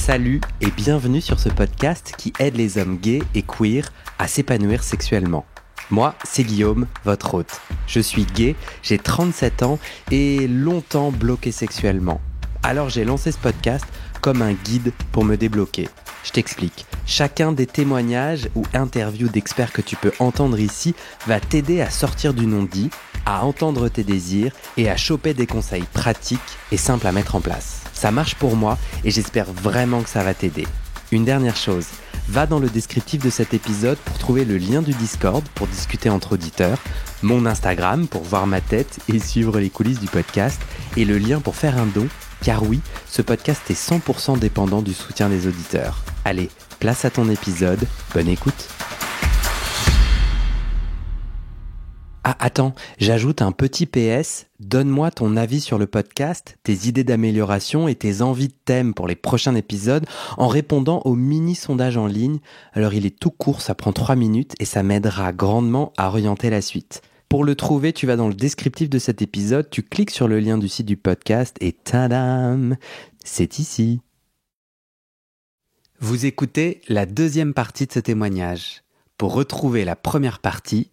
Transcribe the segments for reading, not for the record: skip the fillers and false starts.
Salut et bienvenue sur ce podcast qui aide les hommes gays et queer à s'épanouir sexuellement. Moi, c'est Guillaume, votre hôte. Je suis gay, j'ai 37 ans et longtemps bloqué sexuellement. Alors j'ai lancé ce podcast comme un guide pour me débloquer. Je t'explique. Chacun des témoignages ou interviews d'experts que tu peux entendre ici va t'aider à sortir du non-dit, à entendre tes désirs et à choper des conseils pratiques et simples à mettre en place. Ça marche pour moi et j'espère vraiment que ça va t'aider. Une dernière chose, va dans le descriptif de cet épisode pour trouver le lien du Discord pour discuter entre auditeurs, mon Instagram pour voir ma tête et suivre les coulisses du podcast et le lien pour faire un don, car oui, ce podcast est 100% dépendant du soutien des auditeurs. Allez, place à ton épisode, bonne écoute. Ah, attends, j'ajoute un petit PS. Donne-moi ton avis sur le podcast, tes idées d'amélioration et tes envies de thèmes pour les prochains épisodes en répondant au mini-sondage en ligne. Alors il est tout court, ça prend 3 minutes et ça m'aidera grandement à orienter la suite. Pour le trouver, tu vas dans le descriptif de cet épisode, tu cliques sur le lien du site du podcast et tadam, c'est ici. Vous écoutez la deuxième partie de ce témoignage. Pour retrouver la première partie,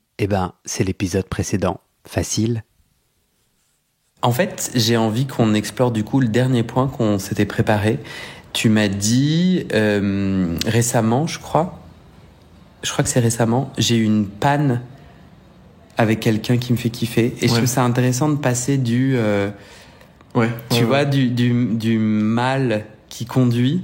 c'est l'épisode précédent. Facile. En fait, j'ai envie qu'on explore du coup le dernier point qu'on s'était préparé. Tu m'as dit récemment, je crois que c'est récemment, j'ai eu une panne avec quelqu'un qui me fait kiffer. Et je trouve ça intéressant de passer du mal qui conduit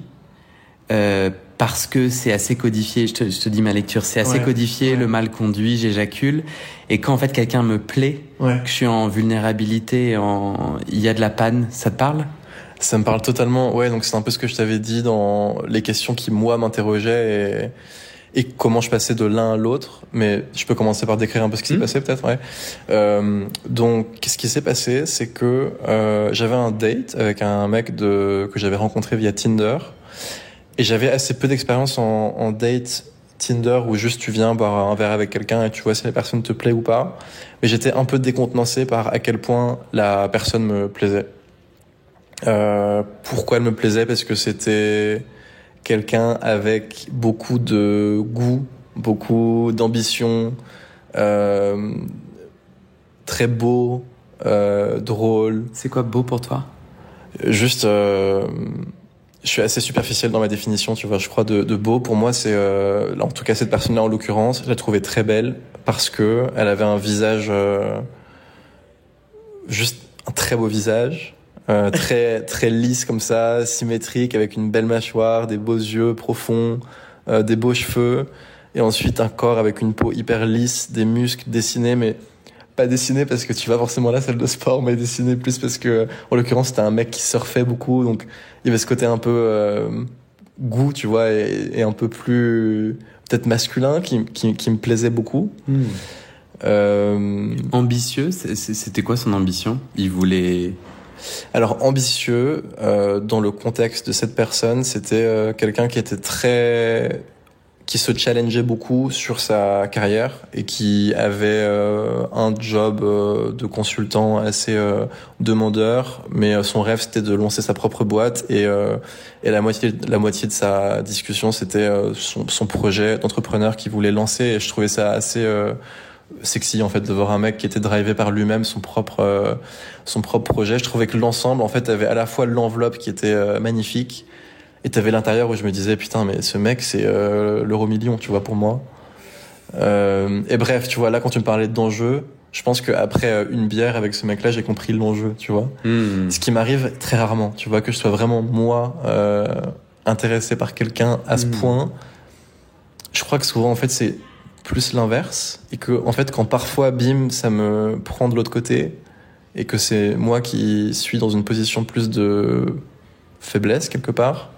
parce que c'est assez codifié, je te dis ma lecture, c'est assez codifié, le mal conduit, j'éjacule. Et quand en fait quelqu'un me plaît, que je suis en vulnérabilité, il y a de la panne, ça te parle ? Ça me parle totalement, donc c'est un peu ce que je t'avais dit dans les questions qui moi m'interrogeaient et comment je passais de l'un à l'autre. Mais je peux commencer par décrire un peu ce qui s'est passé peut-être, donc ce qui s'est passé, c'est que j'avais un date avec un mec que j'avais rencontré via Tinder. Et j'avais assez peu d'expérience en date Tinder où juste tu viens boire un verre avec quelqu'un et tu vois si la personne te plaît ou pas. Mais j'étais un peu décontenancé par à quel point la personne me plaisait. Pourquoi elle me plaisait ? Parce que c'était quelqu'un avec beaucoup de goût, beaucoup d'ambition, très beau, drôle. C'est quoi beau pour toi ? Juste... je suis assez superficiel dans ma définition, tu vois. Je crois de beau, pour moi, c'est en tout cas cette personne-là en l'occurrence, je la trouvais très belle parce que elle avait un visage, juste un très beau visage, très très lisse comme ça, symétrique, avec une belle mâchoire, des beaux yeux profonds, des beaux cheveux, et ensuite un corps avec une peau hyper lisse, des muscles dessinés, mais pas dessiné parce que tu vas forcément à la salle de sport, mais dessiné plus parce que, en l'occurrence, c'était un mec qui surfait beaucoup, donc il y avait ce côté un peu goût, tu vois, et un peu plus peut-être masculin qui me plaisait beaucoup. Ambitieux, c'était quoi son ambition ? Il voulait... Alors ambitieux, dans le contexte de cette personne, c'était quelqu'un qui se challengeait beaucoup sur sa carrière et qui avait un job de consultant assez demandeur, mais son rêve c'était de lancer sa propre boîte et la moitié de sa discussion c'était son projet d'entrepreneur qu'il voulait lancer, et je trouvais ça assez sexy en fait de voir un mec qui était drivé par lui-même son propre projet. Je trouvais que l'ensemble en fait avait à la fois l'enveloppe qui était magnifique, et t'avais l'intérieur où je me disais putain mais ce mec c'est l'euro-million, tu vois, pour moi. Et bref, tu vois, là quand tu me parlais d'enjeu, je pense qu'après une bière avec ce mec-là, j'ai compris l'enjeu, tu vois. Ce qui m'arrive très rarement, tu vois, que je sois vraiment moi intéressé par quelqu'un à ce point. Je crois que souvent en fait c'est plus l'inverse, et que en fait quand parfois bim ça me prend de l'autre côté et que c'est moi qui suis dans une position plus de faiblesse quelque part.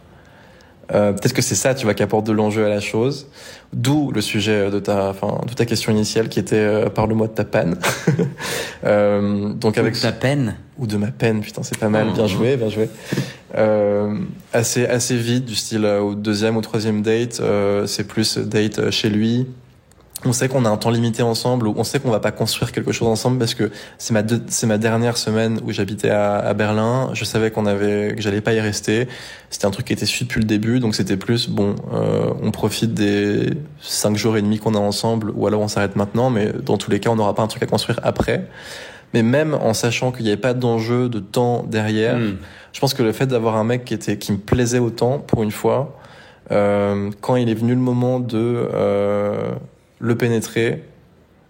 Peut-être que c'est ça, tu vois, qui apporte de l'enjeu à la chose. D'où le sujet de ta question initiale qui était parle-moi de ta panne. Donc avec ta peine ou de ma peine, putain, c'est pas mal, bien joué. Assez vite, du style au deuxième ou troisième date, c'est plus date chez lui. on sait qu'on a un temps limité ensemble, ou on sait qu'on va pas construire quelque chose ensemble parce que c'est ma dernière semaine où j'habitais à Berlin. Je savais que j'allais pas y rester. C'était un truc qui était su depuis le début, donc c'était plus on profite des 5 jours et demi qu'on a ensemble, ou alors on s'arrête maintenant, mais dans tous les cas, on n'aura pas un truc à construire après. Mais même en sachant qu'il n'y avait pas d'enjeu de temps derrière, je pense que le fait d'avoir un mec qui me plaisait autant, pour une fois, quand il est venu le moment de le pénétrer,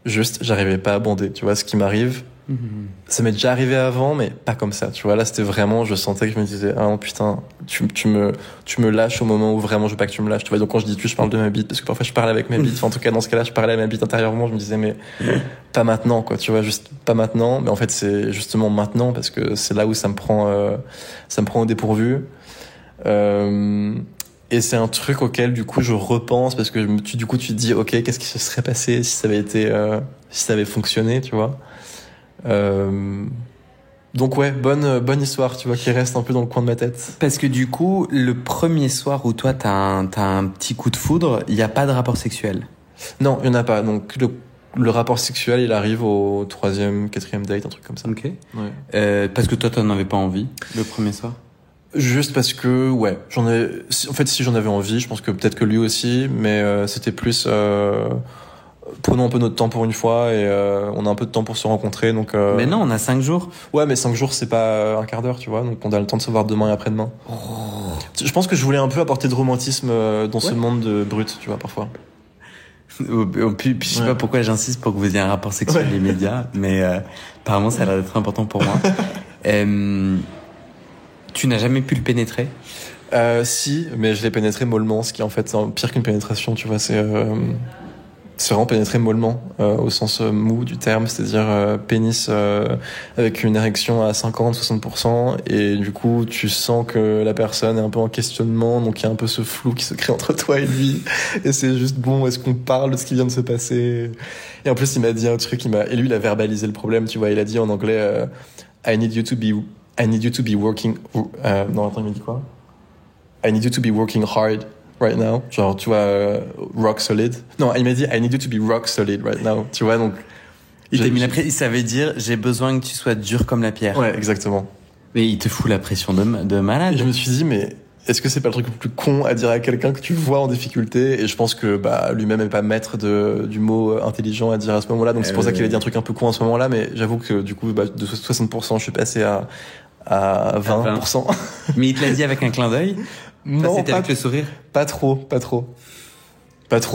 juste, j'arrivais pas à bander, tu vois, ce qui m'arrive. Ça m'est déjà arrivé avant, mais pas comme ça, tu vois. Là, c'était vraiment, je sentais que je me disais, ah non, putain, tu me lâches au moment où vraiment je veux pas que tu me lâches, tu vois. Donc quand je dis je parle de ma bite, parce que parfois je parle avec ma bite. Enfin, en tout cas, dans ce cas-là, je parlais à ma bite intérieurement, je me disais, mais pas maintenant, quoi, tu vois, juste pas maintenant. Mais en fait, c'est justement maintenant, parce que c'est là où ça me prend au dépourvu. Et c'est un truc auquel, du coup, je repense, parce que tu te dis, ok, qu'est-ce qui se serait passé si ça avait été, si ça avait fonctionné, tu vois. Donc ouais, bonne histoire, tu vois, qui reste un peu dans le coin de ma tête. Parce que du coup, le premier soir où toi t'as un petit coup de foudre, il y a pas de rapport sexuel. Non, il y en a pas. Donc le rapport sexuel, il arrive au 3e, 4e date, un truc comme ça. Ok. Ouais. Parce que toi t'en avais pas envie le premier soir. Juste parce que ouais, en fait, si j'en avais envie, je pense que peut-être que lui aussi, mais c'était plus prenons un peu notre temps pour une fois, et on a un peu de temps pour se rencontrer, donc mais non, on a 5 jours. Ouais, mais 5 jours, c'est pas un quart d'heure, tu vois, donc on a le temps de se voir demain et après-demain. Je pense que je voulais un peu apporter de romantisme dans ce monde de brut, tu vois, parfois. Puis je sais pas pourquoi j'insiste pour que vous ayez un rapport sexuel immédiat, mais apparemment ça a l'air d'être important pour moi. Tu n'as jamais pu le pénétrer? Si, mais je l'ai pénétré mollement, ce qui en fait c'est pire qu'une pénétration, tu vois, c'est vraiment pénétrer mollement, au sens mou du terme, c'est-à-dire pénis avec une érection à 50-60%, et du coup tu sens que la personne est un peu en questionnement, donc il y a un peu ce flou qui se crée entre toi et lui, et c'est juste est-ce qu'on parle de ce qui vient de se passer? Et en plus il m'a dit un truc, et lui il a verbalisé le problème, tu vois, il a dit en anglais I need you to be working non attends, il m'a dit quoi? I need you to be working hard right now, genre tu vois, rock solid. Non, il m'a dit I need you to be rock solid right now, tu vois, donc il t'a mis la pression. Ça veut dire j'ai besoin que tu sois dur comme la pierre. Ouais, exactement. Mais il te fout la pression de malade. Et je me suis dit, mais est-ce que c'est pas le truc le plus con à dire à quelqu'un que tu vois en difficulté? Et je pense que lui-même est pas maître du mot intelligent à dire à ce moment-là, donc c'est pour ça qu'il a dit un truc un peu con à ce moment-là. Mais j'avoue que du coup, de 60%, je suis passé à 20%. Mais il te l'a dit avec un clin d'œil? Non, c'était avec le sourire? Pas trop,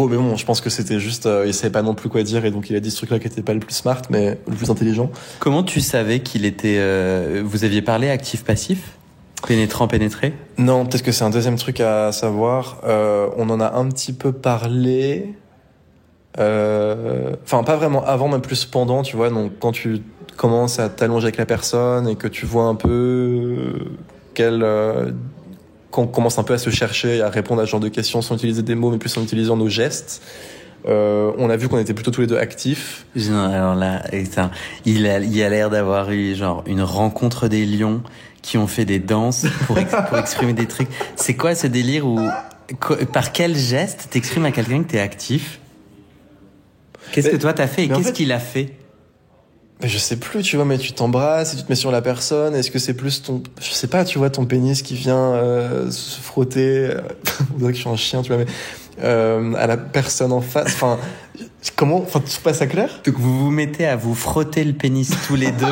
mais bon, je pense que c'était juste, il savait pas non plus quoi dire, et donc il a dit ce truc-là qui était pas le plus smart, mais le plus intelligent. Comment tu savais qu'il était, vous aviez parlé actif-passif? Pénétrant, pénétré? Non, peut-être que c'est un deuxième truc à savoir. On en a un petit peu parlé, enfin pas vraiment avant, mais plus pendant, tu vois, donc quand tu commences à t'allonger avec la personne et que tu vois un peu qu'on commence un peu à se chercher et à répondre à ce genre de questions sans utiliser des mots, mais plus en utilisant nos gestes. On a vu qu'on était plutôt tous les deux actifs. Alors là, il a l'air d'avoir eu genre une rencontre des lions qui ont fait des danses pour exprimer des trucs. C'est quoi ce délire où par quel geste t'exprimes à quelqu'un que t'es actif? Qu'est-ce que toi t'as fait et qu'est-ce qu'il a fait? Je sais plus, tu vois, mais tu t'embrasses et tu te mets sur la personne. Est-ce que c'est plus je sais pas, tu vois, ton pénis qui vient se frotter, on dirait que je suis un chien, tu vois, mais à la personne en face. Enfin, tu trouves pas ça clair? Donc vous vous mettez à vous frotter le pénis tous les deux.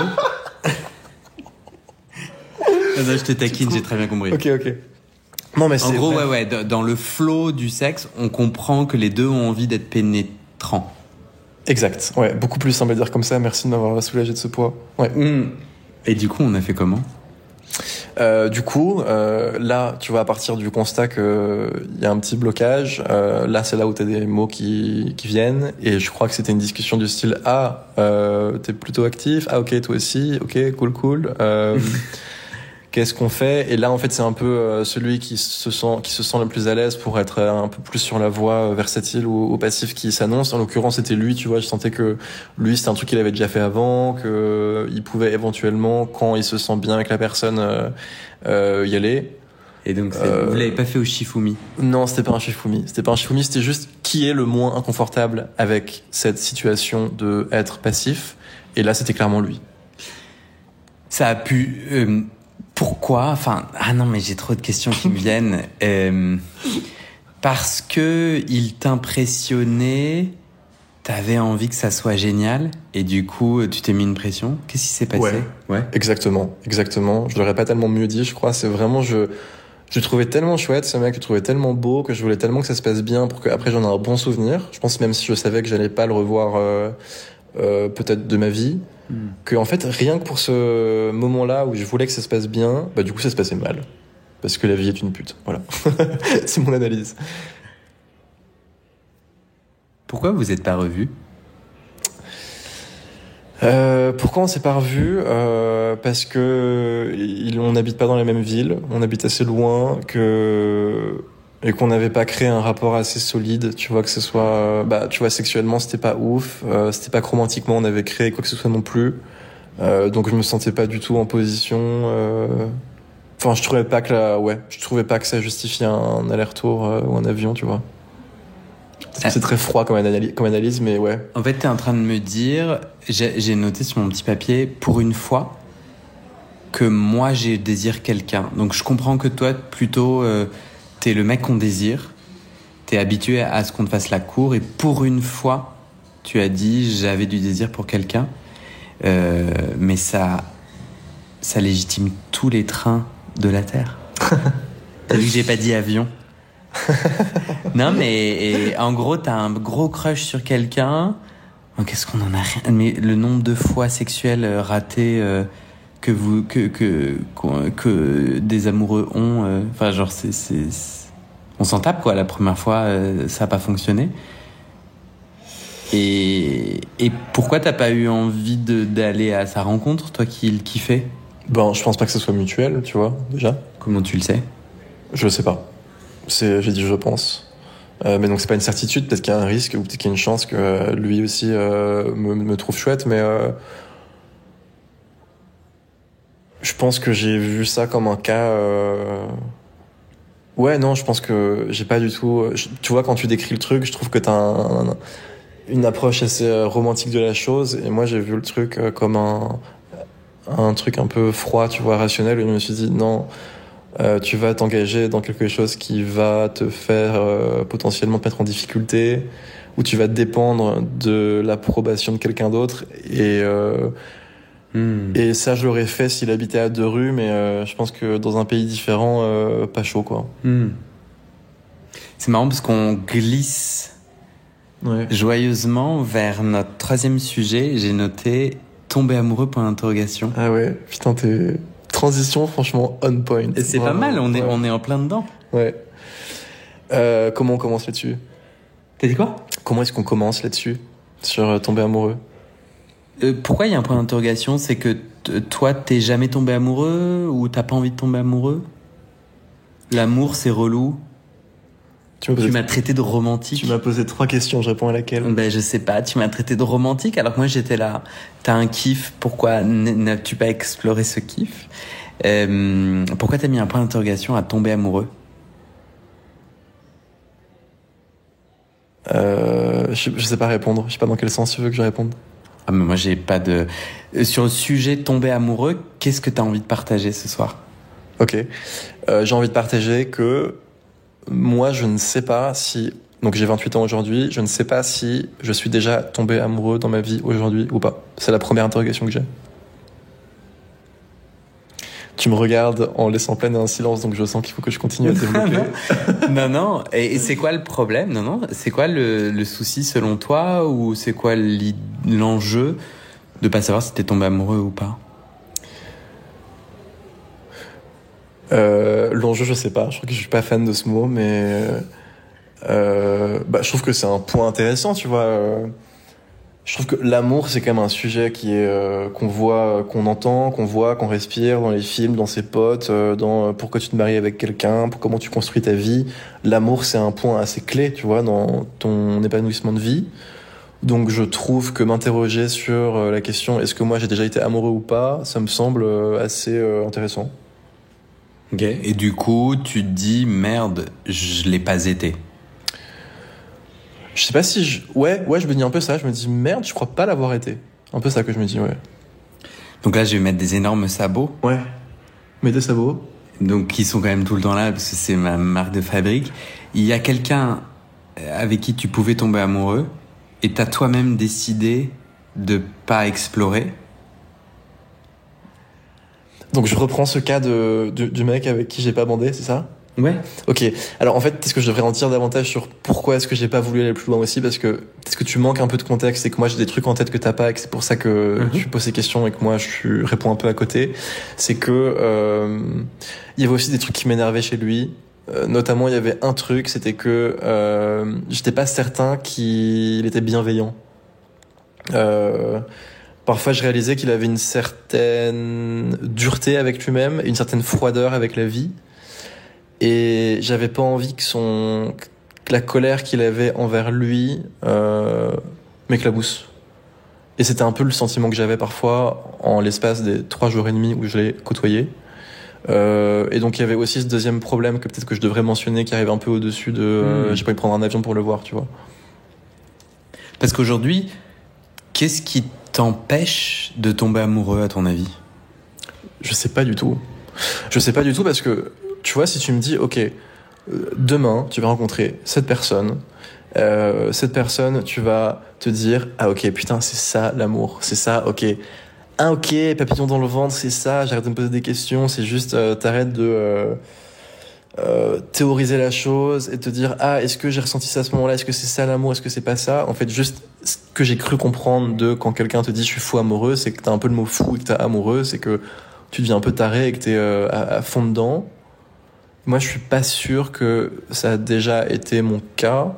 Non, je te taquine, j'ai très bien compris. Ok. Non, mais en gros, ouais, dans le flow du sexe, on comprend que les deux ont envie d'être pénétrants. Exact, ouais, beaucoup plus simple à dire comme ça, merci de m'avoir soulagé de ce poids. Ouais. Et du coup, on a fait comment? Du coup, là, tu vois, à partir du constat que il y a un petit blocage, là, c'est là où t'as des mots qui viennent, et je crois que c'était une discussion du style t'es plutôt actif, ok, toi aussi, ok, cool. Qu'est-ce qu'on fait? Et là, en fait, c'est un peu celui qui se sent le plus à l'aise pour être un peu plus sur la voie versatile ou passif qui s'annonce. En l'occurrence, c'était lui, tu vois. Je sentais que lui, c'était un truc qu'il avait déjà fait avant, que il pouvait éventuellement, quand il se sent bien avec la personne, y aller. Et donc, vous l'avez pas fait au Shifumi? Non, c'était pas un Shifumi. C'était juste qui est le moins inconfortable avec cette situation de être passif. Et là, c'était clairement lui. Ça a pu... pourquoi? Enfin, ah non, mais j'ai trop de questions qui me viennent. Parce que il t'impressionnait, t'avais envie que ça soit génial, et du coup, tu t'es mis une pression. Qu'est-ce qui s'est passé? Ouais. Exactement. Je l'aurais pas tellement mieux dit, je crois. C'est vraiment, je le trouvais tellement chouette, ce mec, je le trouvais tellement beau, que je voulais tellement que ça se passe bien pour qu'après j'en ai un bon souvenir. Je pense même si je savais que j'allais pas le revoir, peut-être de ma vie, que en fait, rien que pour ce moment-là où je voulais que ça se passe bien, bah du coup ça se passait mal. Parce que la vie est une pute. Voilà. C'est mon analyse. Pourquoi vous êtes pas revus? Pourquoi on s'est pas revus? Parce que on n'habite pas dans la même ville, on habite assez loin, et qu'on n'avait pas créé un rapport assez solide. Tu vois, que ce soit, tu vois, sexuellement c'était pas ouf, c'était pas que romantiquement on avait créé quoi que ce soit non plus. Donc je me sentais pas du tout en position. Enfin, je trouvais pas que ça justifiait un aller-retour ou un avion, tu vois. C'est très froid comme analyse, mais ouais. En fait, t'es en train de me dire, j'ai noté sur mon petit papier, pour une fois, que moi, je désire quelqu'un. Donc, je comprends que toi, plutôt, t'es le mec qu'on désire, t'es habitué à ce qu'on te fasse la cour, et pour une fois, tu as dit, j'avais du désir pour quelqu'un, mais ça légitime tous les trains de la Terre. T'as vu que j'ai pas dit avion? Non, mais en gros, t'as un gros crush sur quelqu'un. Qu'est-ce qu'on en a rien. Mais le nombre de fois sexuelles ratées que des amoureux ont. Enfin, genre, on s'en tape, quoi. La première fois, ça a pas fonctionné. Et pourquoi t'as pas eu envie d'aller à sa rencontre, toi qui le kiffais? Ben, je pense pas que ce soit mutuel, tu vois, déjà. Comment tu le sais? Je le sais pas. J'ai dit je pense. Mais donc c'est pas une certitude, peut-être qu'il y a un risque ou peut-être qu'il y a une chance que lui aussi me trouve chouette, mais je pense que j'ai vu ça comme un cas. Ouais, non, je pense que j'ai pas du tout. Tu vois, quand tu décris le truc, je trouve que t'as une approche assez romantique de la chose, et moi j'ai vu le truc comme un truc un peu froid, tu vois, rationnel, et je me suis dit non. Tu vas t'engager dans quelque chose qui va te faire potentiellement te mettre en difficulté, où tu vas dépendre de l'approbation de quelqu'un d'autre, et ça je l'aurais fait s'il habitait à 2 rues, mais je pense que dans un pays différent, pas chaud quoi. C'est marrant parce qu'on glisse joyeusement vers notre 3e sujet. J'ai noté tomber amoureux pour l'interrogation. Ah ouais, putain, t'es transition franchement on point. Et c'est pas mal, on est en plein dedans. Ouais. Comment on commence là-dessus? T'as dit quoi? Comment est-ce qu'on commence là-dessus, sur tomber amoureux? Pourquoi il y a un point d'interrogation? C'est que toi, t'es jamais tombé amoureux ou t'as pas envie de tomber amoureux? L'amour, c'est relou. Tu m'as traité de romantique. Tu m'as posé 3 questions, je réponds à laquelle? Ben, je sais pas, tu m'as traité de romantique alors que moi j'étais là. T'as un kiff, pourquoi n'as-tu pas exploré ce kiff? Pourquoi t'as mis un point d'interrogation à tomber amoureux? Je sais pas répondre, je sais pas dans quel sens tu veux que je réponde. Ah, mais moi j'ai pas de... Sur le sujet tomber amoureux, qu'est-ce que t'as envie de partager ce soir? Ok, j'ai envie de partager que moi je ne sais pas si... Donc j'ai 28 ans aujourd'hui, je ne sais pas si je suis déjà tombé amoureux dans ma vie aujourd'hui ou pas. C'est la première interrogation que j'ai. Tu me regardes en laissant planer un silence, donc je sens qu'il faut que je continue à développer. Non. Et c'est quoi le problème? Non. C'est quoi le souci selon toi? Ou c'est quoi l'enjeu de pas savoir si t'es tombé amoureux ou pas? L'enjeu, je sais pas. Je crois que je suis pas fan de ce mot, mais je trouve que c'est un point intéressant, tu vois. Je trouve que l'amour, c'est quand même un sujet qui est qu'on voit, qu'on entend, qu'on voit, qu'on respire dans les films, dans ses potes, dans pourquoi tu te maries avec quelqu'un, pour comment tu construis ta vie. L'amour, c'est un point assez clé, tu vois, dans ton épanouissement de vie. Donc je trouve que m'interroger sur la question est-ce que moi j'ai déjà été amoureux ou pas, ça me semble assez intéressant. Ok. Et du coup, tu te dis, merde, je l'ai pas été. Je sais pas si ouais, je me dis un peu ça. Je me dis, merde, je crois pas l'avoir été. Un peu ça que je me dis, ouais. Donc là, je vais mettre des énormes sabots. Ouais. Mets des sabots. Donc, qui sont quand même tout le temps là, parce que c'est ma marque de fabrique. Il y a quelqu'un avec qui tu pouvais tomber amoureux, et t'as toi-même décidé de pas explorer. Donc je reprends ce cas du mec avec qui j'ai pas bandé, c'est ça ? Ouais. Ok. Alors en fait, est-ce que je devrais en dire davantage sur pourquoi est-ce que j'ai pas voulu aller plus loin aussi ? Parce que peut-être que tu manques un peu de contexte et que moi j'ai des trucs en tête que t'as pas et que c'est pour ça que tu poses ces questions et que moi je réponds un peu à côté. C'est que il y avait aussi des trucs qui m'énervaient chez lui. Notamment, il y avait un truc, c'était que j'étais pas certain qu'il était bienveillant. Parfois, je réalisais qu'il avait une certaine dureté avec lui-même, une certaine froideur avec la vie. Et j'avais pas envie que la colère qu'il avait envers lui m'éclabousse. Et c'était un peu le sentiment que j'avais parfois en l'espace des 3 jours et demi où je l'ai côtoyé. Et donc il y avait aussi ce deuxième problème que peut-être que je devrais mentionner qui arrive un peu au-dessus de j'ai pas envie de prendre un avion pour le voir, tu vois. Parce qu'aujourd'hui, qu'est-ce qui t'empêche de tomber amoureux à ton avis ? Je sais pas du tout. Je sais pas du tout parce que tu vois, si tu me dis ok, demain tu vas rencontrer cette personne, tu vas te dire ah ok putain c'est ça l'amour, c'est ça ok. Ah ok, papillon dans le ventre, c'est ça, j'arrête de me poser des questions, c'est juste t'arrêtes de théoriser la chose et te dire ah est-ce que j'ai ressenti ça à ce moment-là, est-ce que c'est ça l'amour, est-ce que c'est pas ça. En fait juste ce que j'ai cru comprendre de quand quelqu'un te dit je suis fou amoureux, c'est que t'as un peu le mot fou et que t'as amoureux, c'est que tu deviens un peu taré et que t'es à fond dedans. Moi je suis pas sûr que ça a déjà été mon cas.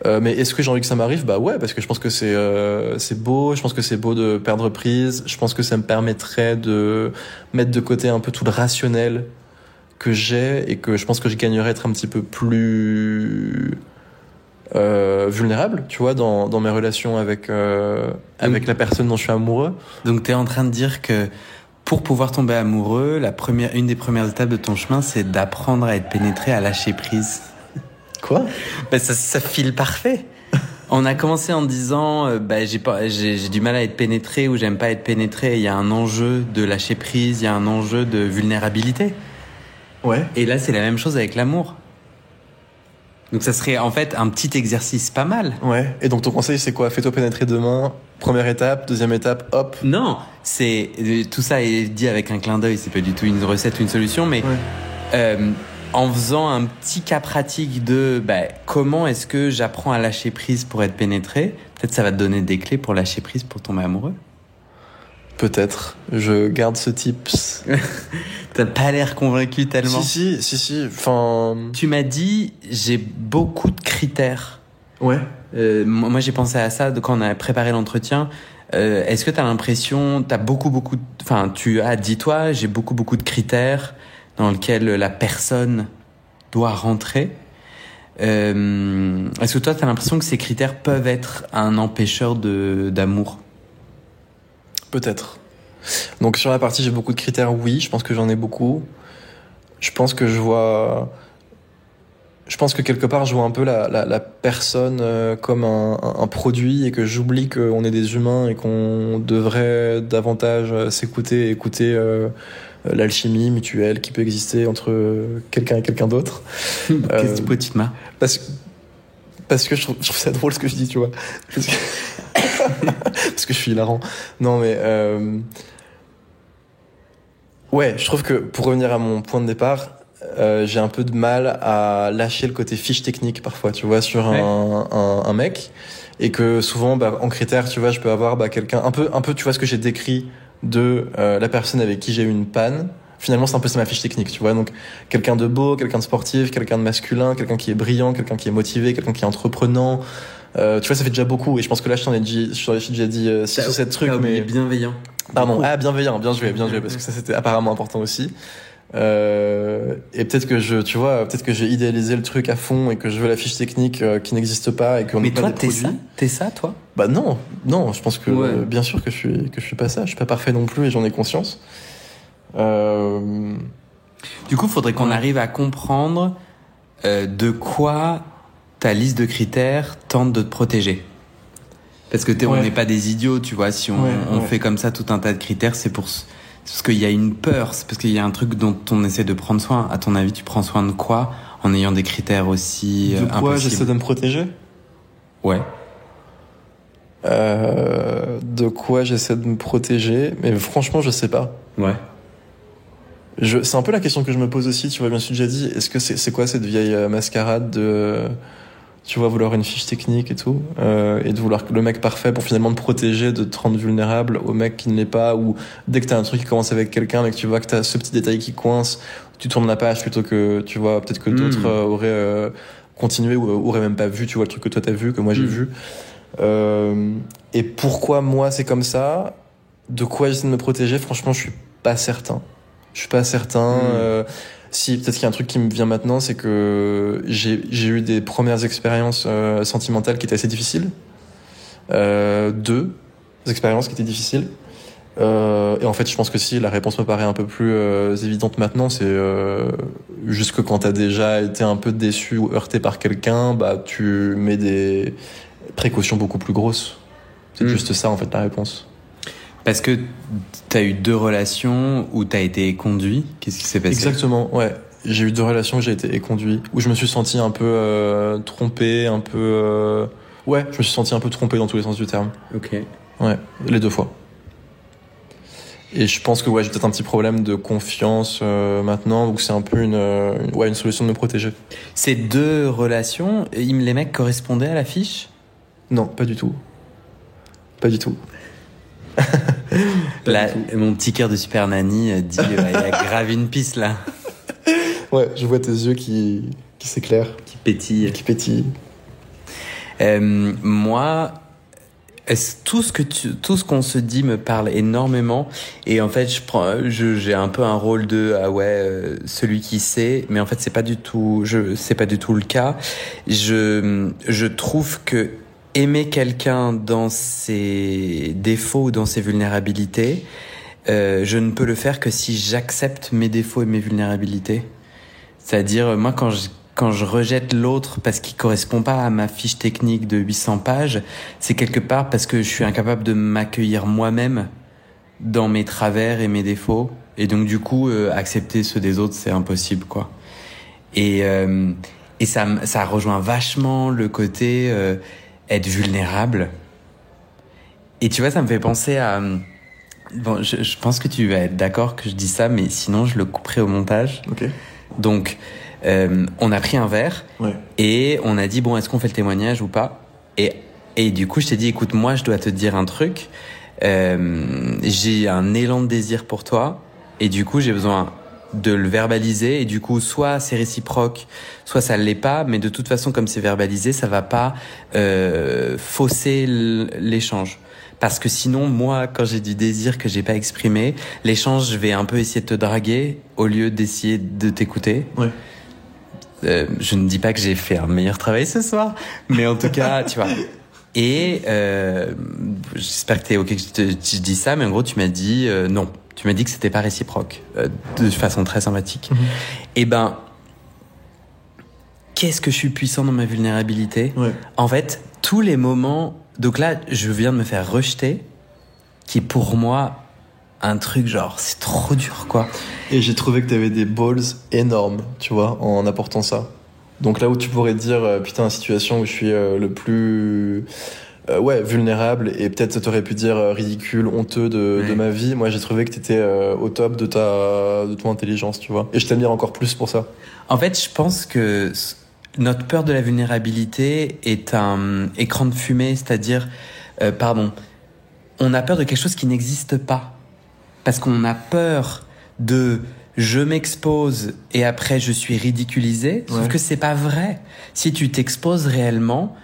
Mais est-ce que j'ai envie que ça m'arrive ? Bah ouais, parce que je pense que c'est beau, je pense que c'est beau de perdre prise, je pense que ça me permettrait de mettre de côté un peu tout le rationnel que j'ai et que je pense que je gagnerais à être un petit peu plus vulnérable, tu vois, dans mes relations avec la personne dont je suis amoureux. Donc t'es en train de dire que pour pouvoir tomber amoureux, une des premières étapes de ton chemin, c'est d'apprendre à être pénétré, à lâcher prise. Quoi ? Ben ça file parfait. On a commencé en disant j'ai du mal à être pénétré ou j'aime pas être pénétré. Il y a un enjeu de lâcher prise, il y a un enjeu de vulnérabilité. Ouais. Et là, c'est la même chose avec l'amour. Donc ça serait en fait un petit exercice pas mal. Ouais. Et donc ton conseil c'est quoi ? Fais-toi pénétrer demain. Première étape, deuxième étape, hop. Non, tout ça est dit avec un clin d'œil. C'est pas du tout une recette ou une solution, mais en faisant un petit cas pratique de comment est-ce que j'apprends à lâcher prise pour être pénétré, peut-être ça va te donner des clés pour lâcher prise pour tomber amoureux. Peut-être. Je garde ce tips. T'as pas l'air convaincu tellement. Si. Enfin. Tu m'as dit j'ai beaucoup de critères. Ouais. Moi j'ai pensé à ça quand on a préparé l'entretien. Est-ce que t'as l'impression, tu as dit toi, j'ai beaucoup de critères dans lequel la personne doit rentrer. Est-ce que toi, tu as l'impression que ces critères peuvent être un empêcheur d'amour ? Peut-être. Donc sur la partie j'ai beaucoup de critères, oui, je pense que j'en ai beaucoup. Je pense que quelque part je vois un peu la personne comme un produit et que j'oublie qu'on est des humains et qu'on devrait davantage s'écouter et écouter l'alchimie mutuelle qui peut exister entre quelqu'un et quelqu'un d'autre. Qu'est-ce que tu peux te marrer ? Parce que je trouve ça drôle ce que je dis, tu vois. Parce que je suis hilarant. Non mais ouais, je trouve que pour revenir à mon point de départ, j'ai un peu de mal à lâcher le côté fiche technique parfois, tu vois, sur un mec, et que souvent en critère, tu vois, je peux avoir quelqu'un un peu tu vois ce que j'ai décrit de la personne avec qui j'ai eu une panne. Finalement, c'est un peu ma fiche technique, tu vois. Donc, quelqu'un de beau, quelqu'un de sportif, quelqu'un de masculin, quelqu'un qui est brillant, quelqu'un qui est motivé, quelqu'un qui est entreprenant. Tu vois, ça fait déjà beaucoup. Et je pense que là, je t'en ai déjà dit 6 ou 7 trucs. Mais bienveillant. Pardon. Ah, bienveillant. Bien joué. Parce que ça, c'était apparemment important aussi. Et peut-être que j'ai idéalisé le truc à fond et que je veux la fiche technique qui n'existe pas et qu'on n'est pas des produits. Mais toi, t'es ça, toi ? Bah non, je pense que bien sûr que je suis pas ça, je suis pas parfait non plus et j'en ai conscience. Du coup, faudrait qu'on arrive à comprendre de quoi ta liste de critères tente de te protéger. Parce que on n'est pas des idiots, tu vois. Si on fait comme ça tout un tas de critères, c'est parce qu'il y a une peur, c'est parce qu'il y a un truc dont on essaie de prendre soin. À ton avis, tu prends soin de quoi en ayant des critères aussi impossibles? De quoi j'essaie de me protéger? Ouais. De quoi j'essaie de me protéger? Mais franchement, je sais pas. Ouais. C'est un peu la question que je me pose aussi, tu vois. Je me suis déjà dit, est-ce que c'est quoi cette vieille mascarade de, tu vois, vouloir une fiche technique et tout, et de vouloir le mec parfait pour finalement te protéger, de te rendre vulnérable au mec qui ne l'est pas, ou dès que t'as un truc qui commence avec quelqu'un, mais que tu vois que t'as ce petit détail qui coince, tu tournes la page plutôt que, tu vois, peut-être que d'autres auraient continué ou auraient même pas vu, tu vois, le truc que toi t'as vu, que moi j'ai vu. Et pourquoi moi c'est comme ça? De quoi j'essaie de me protéger? Franchement, je suis pas certain. Si, peut-être qu'il y a un truc qui me vient maintenant, c'est que j'ai eu des premières expériences sentimentales qui étaient assez difficiles. 2 expériences qui étaient difficiles. Et en fait, je pense que si la réponse me paraît un peu plus évidente maintenant, c'est juste que quand t'as déjà été un peu déçu ou heurté par quelqu'un, bah tu mets des précautions beaucoup plus grosses. C'est juste ça en fait la réponse. Parce que t'as eu 2 relations où t'as été éconduit. Qu'est-ce qui s'est passé? Exactement, ouais. J'ai eu 2 relations où j'ai été éconduit, où je me suis senti un peu trompé, un peu... Ouais, je me suis senti un peu trompé dans tous les sens du terme. Ok. Ouais, les 2 fois. Et je pense que ouais, j'ai peut-être un petit problème de confiance maintenant, donc c'est un peu une solution de me protéger. Ces 2 relations, les mecs correspondaient à la fiche? Non, pas du tout. Pas du tout. Là, mon petit cœur de Super Nanny dit il y a grave une piste là. Ouais, je vois tes yeux qui s'éclairent. Qui pétillent. Qui pétillent. Moi, tout ce qu'on se dit me parle énormément. Et en fait, j'ai un peu un rôle de celui qui sait. Mais en fait, c'est pas du tout le cas. Je trouve que aimer quelqu'un dans ses défauts ou dans ses vulnérabilités, je ne peux le faire que si j'accepte mes défauts et mes vulnérabilités. C'est-à-dire, moi, quand je rejette l'autre parce qu'il correspond pas à ma fiche technique de 800 pages, c'est quelque part parce que je suis incapable de m'accueillir moi-même dans mes travers et mes défauts. Et donc, du coup, accepter ceux des autres, c'est impossible, quoi. Et ça rejoint vachement le côté... être vulnérable. Et tu vois, ça me fait penser à... Bon, je pense que tu vas être d'accord que je dis ça, mais sinon je le couperai au montage. Ok. Donc, on a pris un verre et on a dit, bon, est-ce qu'on fait le témoignage ou pas? Et du coup, je t'ai dit, écoute, moi, je dois te dire un truc. J'ai un élan de désir pour toi et du coup, j'ai besoin de le verbaliser et du coup soit c'est réciproque, soit ça l'est pas, mais de toute façon comme c'est verbalisé, ça va pas fausser l'échange. Parce que sinon, moi, quand j'ai du désir que j'ai pas exprimé, l'échange, je vais un peu essayer de te draguer au lieu d'essayer de t'écouter. Ouais. Je ne dis pas que j'ai fait un meilleur travail ce soir, mais en tout cas, tu vois. Et j'espère que t'es ok que je dis ça, mais en gros, tu m'as dit non. Tu m'as dit que c'était pas réciproque, de façon très sympathique. Et ben, qu'est-ce que je suis puissant dans ma vulnérabilité? En fait, tous les moments... Donc là, je viens de me faire rejeter, qui est pour moi un truc genre, c'est trop dur, quoi. Et j'ai trouvé que t'avais des balls énormes, tu vois, en apportant ça. Donc là où tu pourrais te dire, putain, situation où je suis le plus... vulnérable et peut-être t'aurais pu dire ridicule, honteux de ma vie. Moi, j'ai trouvé que t'étais au top de ton intelligence, tu vois. Et je t'admire encore plus pour ça. En fait, je pense que notre peur de la vulnérabilité est un écran de fumée, c'est-à-dire, on a peur de quelque chose qui n'existe pas. Parce qu'on a peur de je m'expose et après je suis ridiculisé, sauf que c'est pas vrai. Si tu t'exposes réellement,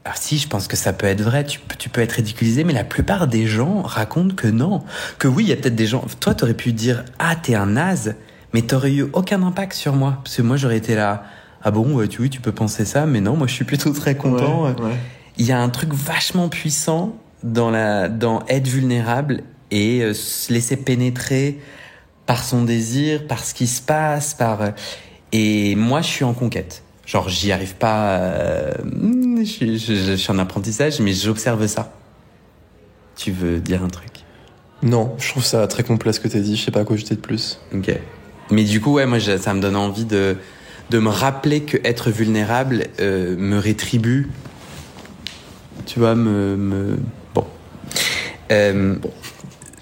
alors si, je pense que ça peut être vrai, tu peux être ridiculisé, mais la plupart des gens racontent que non. Que oui, il y a peut-être des gens... Toi, t'aurais pu dire « Ah, t'es un naze », mais t'aurais eu aucun impact sur moi. Parce que moi, j'aurais été là « Ah bon, tu peux penser ça, mais non, moi, je suis plutôt très content. » Il y a un truc vachement puissant dans être vulnérable et se laisser pénétrer par son désir, par ce qui se passe, et moi je suis en conquête. Genre j'y arrive pas, je suis en apprentissage, mais j'observe ça. Tu veux dire un truc? Non, je trouve ça très complet ce que t'as dit, je sais pas à quoi ajouter de plus. Ok. Mais du coup, ouais, moi, ça me donne envie de me rappeler que être vulnérable me rétribue. Tu vois, bon. Bon.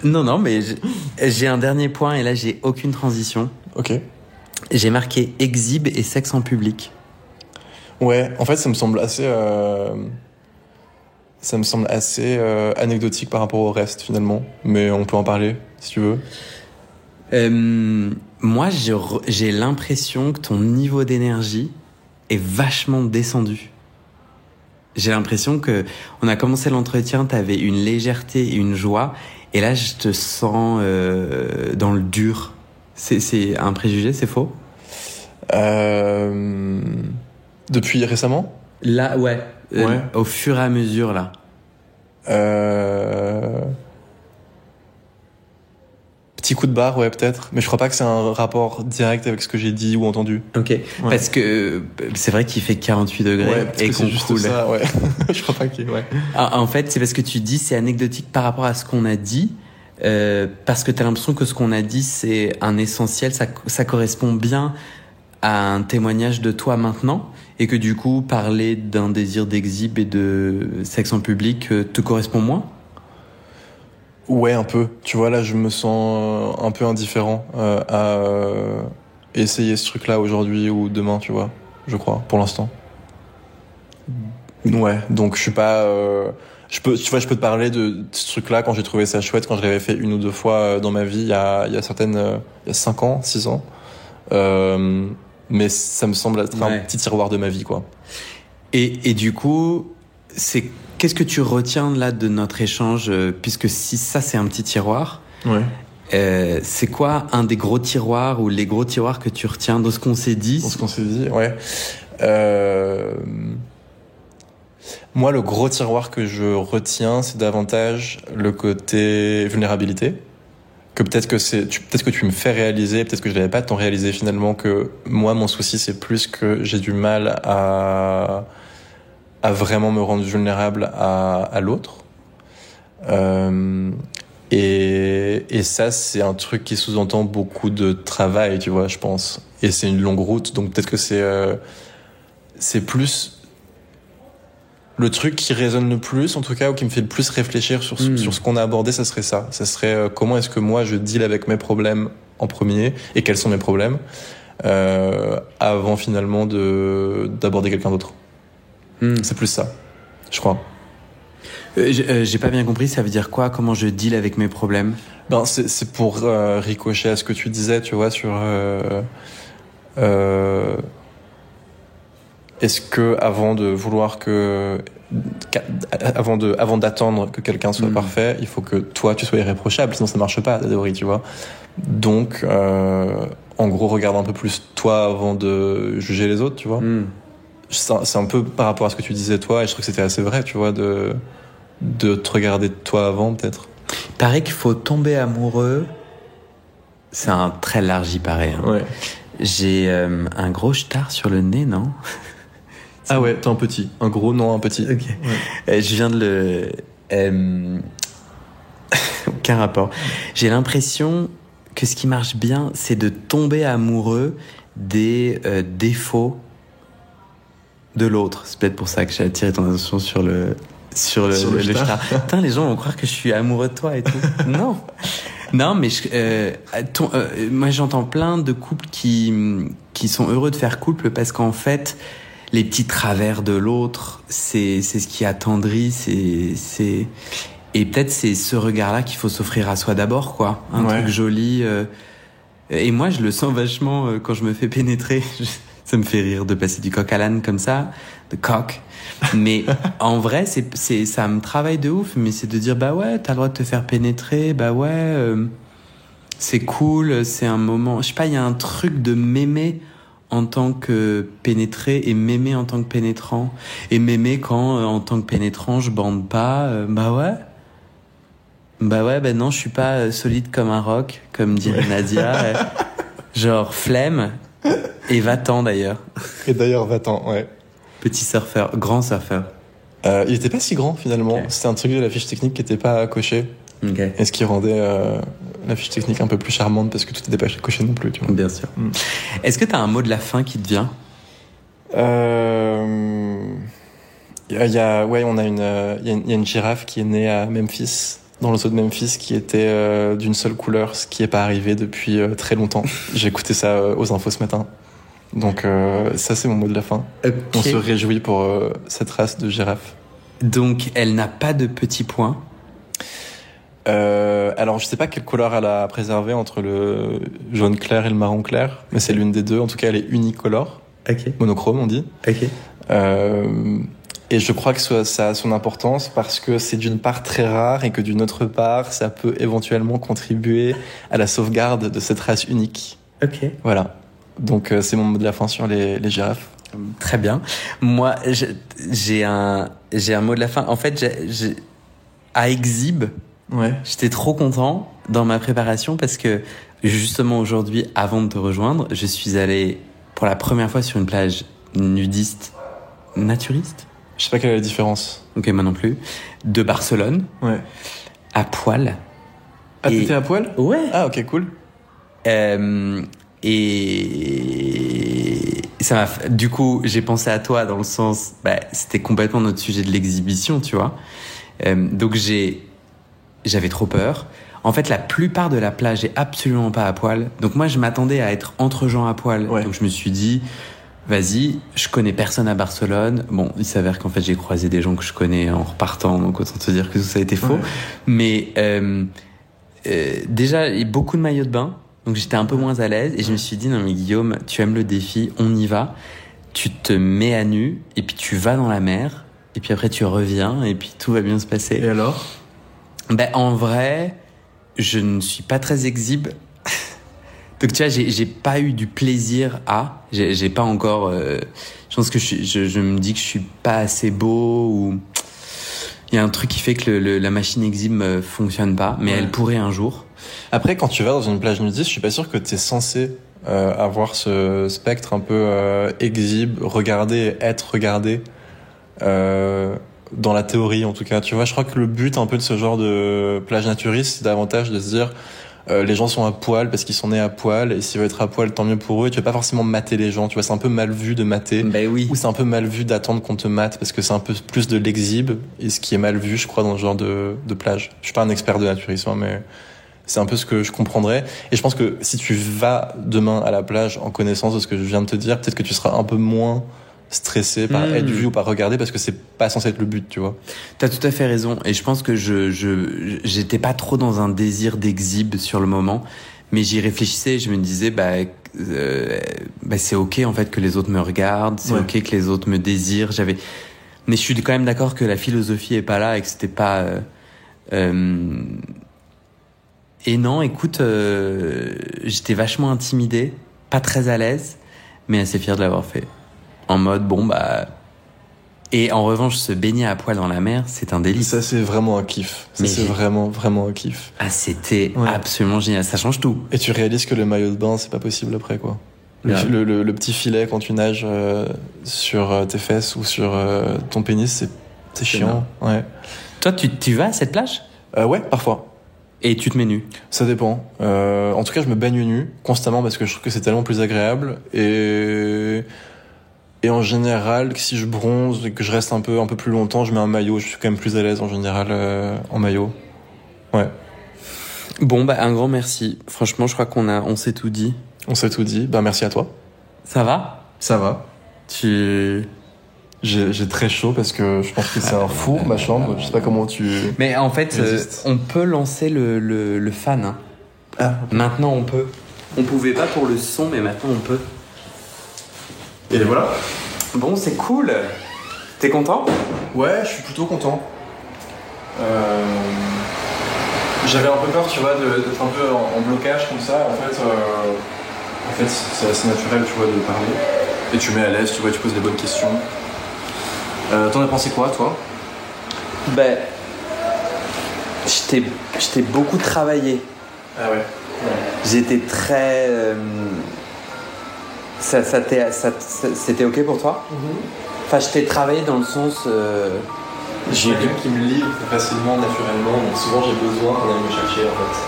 Non, mais j'ai un dernier point et là, j'ai aucune transition. Ok. J'ai marqué exhibe et sexe en public. Ouais, en fait, ça me semble assez anecdotique par rapport au reste finalement, mais on peut en parler si tu veux. Moi, j'ai l'impression que ton niveau d'énergie est vachement descendu. J'ai l'impression que on a commencé l'entretien, t'avais une légèreté et une joie, et là, je te sens dans le dur. C'est un préjugé, c'est faux? Depuis récemment? Là, ouais. Au fur et à mesure, là. Petit coup de barre, ouais, peut-être. Mais je crois pas que c'est un rapport direct avec ce que j'ai dit ou entendu. Ok. Ouais. Parce que c'est vrai qu'il fait 48 degrés ouais, et qu'on coule. Ça, ouais. Je crois pas qu'il. Ouais. En fait, c'est parce que tu dis c'est anecdotique par rapport à ce qu'on a dit. Parce que t'as l'impression que ce qu'on a dit c'est un essentiel, ça correspond bien à un témoignage de toi maintenant, et que du coup parler d'un désir d'exhibe et de sexe en public te correspond moins. Ouais, un peu. Tu vois, là, je me sens un peu indifférent à essayer ce truc-là aujourd'hui ou demain, tu vois. Je crois, pour l'instant. Ouais, donc je suis pas. Tu vois, je peux te parler de ce truc-là quand j'ai trouvé ça chouette, quand je l'avais fait une ou deux fois dans ma vie, il y a il y a 5 ans, 6 ans. Mais ça me semble être un petit tiroir de ma vie, quoi. Et du coup, qu'est-ce que tu retiens là de notre échange, puisque si ça c'est un petit tiroir, c'est quoi un des gros tiroirs ou les gros tiroirs que tu retiens de ce qu'on s'est dit? Dans ce qu'on s'est dit, ouais. Moi, le gros tiroir que je retiens, c'est davantage le côté vulnérabilité. Que peut-être que tu me fais réaliser, peut-être que je l'avais pas tant réalisé finalement, que moi, mon souci, c'est plus que j'ai du mal à vraiment me rendre vulnérable à l'autre. Et ça, c'est un truc qui sous-entend beaucoup de travail, tu vois, je pense. Et c'est une longue route, donc peut-être que c'est plus le truc qui résonne le plus, en tout cas, ou qui me fait le plus réfléchir sur ce qu'on a abordé, ça serait ça. Ça serait comment est-ce que moi je deal avec mes problèmes en premier, et quels sont mes problèmes, avant finalement d'aborder quelqu'un d'autre. C'est plus ça, je crois. J'ai pas bien compris, ça veut dire quoi? Comment je deal avec mes problèmes? Ben c'est pour ricocher à ce que tu disais, tu vois, sur est-ce que avant d'attendre que quelqu'un soit parfait, il faut que toi tu sois irréprochable, sinon ça marche pas, la théorie, tu vois. Donc en gros, regarde un peu plus toi avant de juger les autres, tu vois. C'est un peu par rapport à ce que tu disais toi, et je trouve que c'était assez vrai, tu vois, de te regarder toi avant, peut-être. Il paraît qu'il faut tomber amoureux. C'est un très large, il paraît. Hein. Ouais. J'ai un gros star sur le nez, non? Ah ouais, t'as un petit. Un gros, non, un petit. Ok. Ouais. Je viens de le... Aucun rapport. J'ai l'impression que ce qui marche bien, c'est de tomber amoureux des défauts de l'autre. C'est peut-être pour ça que j'ai attiré ton attention sur le star. Putain, les gens vont croire que je suis amoureux de toi et tout. Non, mais moi j'entends plein de couples qui sont heureux de faire couple parce qu'en fait, les petits travers de l'autre, c'est ce qui attendrit, et peut-être c'est ce regard-là qu'il faut s'offrir à soi d'abord, quoi. Un truc joli. Et moi, je le sens vachement quand je me fais pénétrer. Ça me fait rire de passer du coq à l'âne comme ça, de coq. Mais en vrai, ça me travaille de ouf. Mais c'est de dire, bah ouais, t'as le droit de te faire pénétrer, bah ouais, c'est cool, c'est un moment. Je sais pas, il y a un truc de m'aimer en tant que pénétré et m'aimer en tant que pénétrant. Et m'aimer quand, en tant que pénétrant, je bande pas, bah ouais. Bah ouais, bah non, je suis pas solide comme un roc, comme dirait Nadia. Genre flemme et va-t'en d'ailleurs. Et d'ailleurs, va-t'en, ouais. Petit surfeur, grand surfeur. Il était pas si grand finalement. Okay. C'était un truc de la fiche technique qui était pas coché. Okay. Et ce qui rendait la fiche technique un peu plus charmante parce que tout n'était pas coché non plus, tu vois. Bien sûr. Est-ce que t'as un mot de la fin qui te vient? Ouais, on a il y a une girafe qui est née à Memphis, dans le zoo de Memphis, qui était d'une seule couleur, ce qui est pas arrivé depuis très longtemps. J'ai écouté ça aux infos ce matin. Donc ça, c'est mon mot de la fin. Okay. On se réjouit pour cette race de girafe. Donc, elle n'a pas de petits points. Alors, je sais pas quelle couleur elle a préservé entre le jaune clair et le marron clair, mais c'est l'une des deux. En tout cas, elle est unicolore. Okay. Monochrome, on dit. Okay. Et je crois que ça a son importance parce que c'est d'une part très rare et que d'une autre part, ça peut éventuellement contribuer à la sauvegarde de cette race unique. Ok. Voilà. Donc, c'est mon mot de la fin sur les girafes. Très bien. Moi, j'ai un mot de la fin. En fait, à Exhibe, ouais. J'étais trop content dans ma préparation parce que justement aujourd'hui, avant de te rejoindre, je suis allé pour la première fois sur une plage nudiste, naturiste. Je sais pas quelle est la différence. Ok, moi non plus. De Barcelone. Ouais. À poil. Ah, t'étais à poil ? Ouais. Ah, ok, cool. Et ça m'a du coup, j'ai pensé à toi dans le sens, c'était complètement notre sujet de l'exhibition, tu vois. Donc j'avais trop peur. En fait, la plupart de la plage est absolument pas à poil. Donc moi, je m'attendais à être entre gens à poil. Ouais. Donc je me suis dit, vas-y, je connais personne à Barcelone. Bon, il s'avère qu'en fait, j'ai croisé des gens que je connais en repartant, donc autant te dire que tout ça a été faux. Ouais. Mais déjà, il y a beaucoup de maillots de bain. Donc j'étais un peu moins à l'aise et je me suis dit, non mais Guillaume, tu aimes le défi, on y va. Tu te mets à nu et puis tu vas dans la mer et puis après tu reviens et puis tout va bien se passer. Et alors ? En vrai, je ne suis pas très exhibe. Donc tu vois, j'ai pas eu du plaisir à. J'ai pas encore. Je pense que je me dis que je suis pas assez beau ou il y a un truc qui fait que la machine exhibe fonctionne pas, mais elle pourrait un jour. Après, quand tu vas dans une plage nudiste, je suis pas sûr que t'es censé avoir ce spectre un peu exhibe, regarder, être regardé. Dans la théorie, en tout cas. Tu vois, je crois que le but un peu de ce genre de plage naturiste, c'est davantage de se dire les gens sont à poil parce qu'ils sont nés à poil et s'ils veulent être à poil, tant mieux pour eux. Et tu vas pas forcément mater les gens. Tu vois, c'est un peu mal vu de mater. Oui. Ou c'est un peu mal vu d'attendre qu'on te mate parce que c'est un peu plus de l'exhibe et ce qui est mal vu, je crois, dans ce genre de plage. Je suis pas un expert de naturisme, mais c'est un peu ce que je comprendrais. Et je pense que si tu vas demain à la plage en connaissance de ce que je viens de te dire, peut-être que tu seras un peu moins stressé par être vu ou par regarder parce que c'est pas censé être le but, tu vois. T'as tout à fait raison et je pense que j'étais pas trop dans un désir d'exhibe sur le moment, mais j'y réfléchissais, je me disais c'est ok en fait que les autres me regardent, c'est ok que les autres me désirent, mais je suis quand même d'accord que la philosophie est pas là et que c'était pas et non, écoute, j'étais vachement intimidé, pas très à l'aise, mais assez fier de l'avoir fait. En mode, Et en revanche, se baigner à poil dans la mer, c'est un délice. Ça, c'est vraiment un kiff. C'est vraiment, vraiment un kiff. Ah, c'était absolument génial. Ça change tout. Et tu réalises que le maillot de bain, c'est pas possible après, quoi. Le petit filet quand tu nages sur tes fesses ou sur ton pénis, c'est chiant. Ouais. Toi, tu vas à cette plage ? Ouais, parfois. Et tu te mets nu ? Ça dépend. En tout cas, je me baigne nu constamment parce que je trouve que c'est tellement plus agréable et en général, si je bronze et que je reste un peu plus longtemps, je mets un maillot. Je suis quand même plus à l'aise en général en maillot. Ouais. Bon, un grand merci. Franchement, je crois on s'est tout dit. On s'est tout dit. Merci à toi. Ça va ? Ça va. J'ai très chaud parce que je pense que c'est un four, ma chambre. Je sais pas comment tu... Mais en fait, on peut lancer le fan. Hein. Ah, okay. Maintenant, on peut. On pouvait pas pour le son, mais maintenant, on peut. Et voilà. Bon, c'est cool. T'es content ? Ouais, je suis plutôt content. J'avais un peu peur, tu vois, d'être un peu en blocage comme ça. En fait, c'est assez naturel, tu vois, de parler. Et tu mets à l'aise, tu vois, tu poses les bonnes questions. T'en as pensé quoi, toi ? Je t'ai beaucoup travaillé. Ah ouais. J'étais très... c'était ok pour toi? Enfin, je t'ai travaillé dans le sens... Je suis quelqu'un qui me livre facilement, naturellement, donc souvent j'ai besoin qu'on aille me chercher en fait.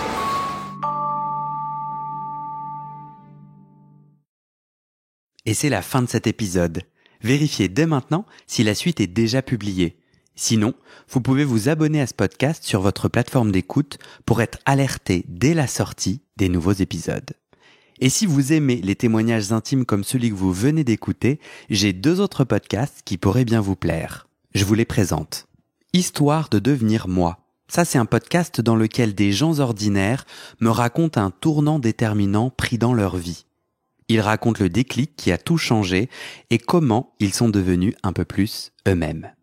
Et c'est la fin de cet épisode. Vérifiez dès maintenant si la suite est déjà publiée. Sinon, vous pouvez vous abonner à ce podcast sur votre plateforme d'écoute pour être alerté dès la sortie des nouveaux épisodes. Et si vous aimez les témoignages intimes comme celui que vous venez d'écouter, j'ai 2 autres podcasts qui pourraient bien vous plaire. Je vous les présente. Histoire de devenir moi. Ça, c'est un podcast dans lequel des gens ordinaires me racontent un tournant déterminant pris dans leur vie. Ils racontent le déclic qui a tout changé et comment ils sont devenus un peu plus eux-mêmes.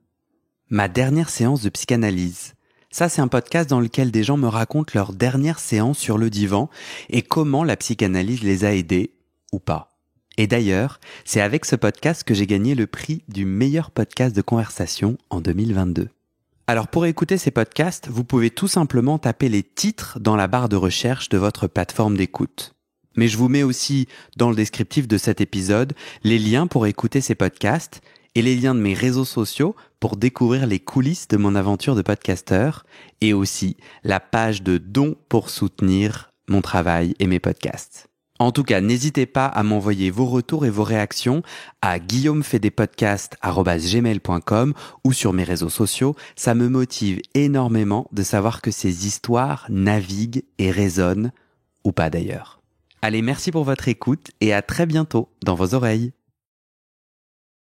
Ma dernière séance de psychanalyse. Ça, c'est un podcast dans lequel des gens me racontent leur dernière séance sur le divan et comment la psychanalyse les a aidés ou pas. Et d'ailleurs, c'est avec ce podcast que j'ai gagné le prix du meilleur podcast de conversation en 2022. Alors pour écouter ces podcasts, vous pouvez tout simplement taper les titres dans la barre de recherche de votre plateforme d'écoute. Mais je vous mets aussi dans le descriptif de cet épisode les liens pour écouter ces podcasts et les liens de mes réseaux sociaux pour découvrir les coulisses de mon aventure de podcasteur et aussi la page de dons pour soutenir mon travail et mes podcasts. En tout cas, n'hésitez pas à m'envoyer vos retours et vos réactions à guillaumefaidespodcasts@gmail.com ou sur mes réseaux sociaux. Ça me motive énormément de savoir que ces histoires naviguent et résonnent, ou pas d'ailleurs. Allez, merci pour votre écoute et à très bientôt dans vos oreilles.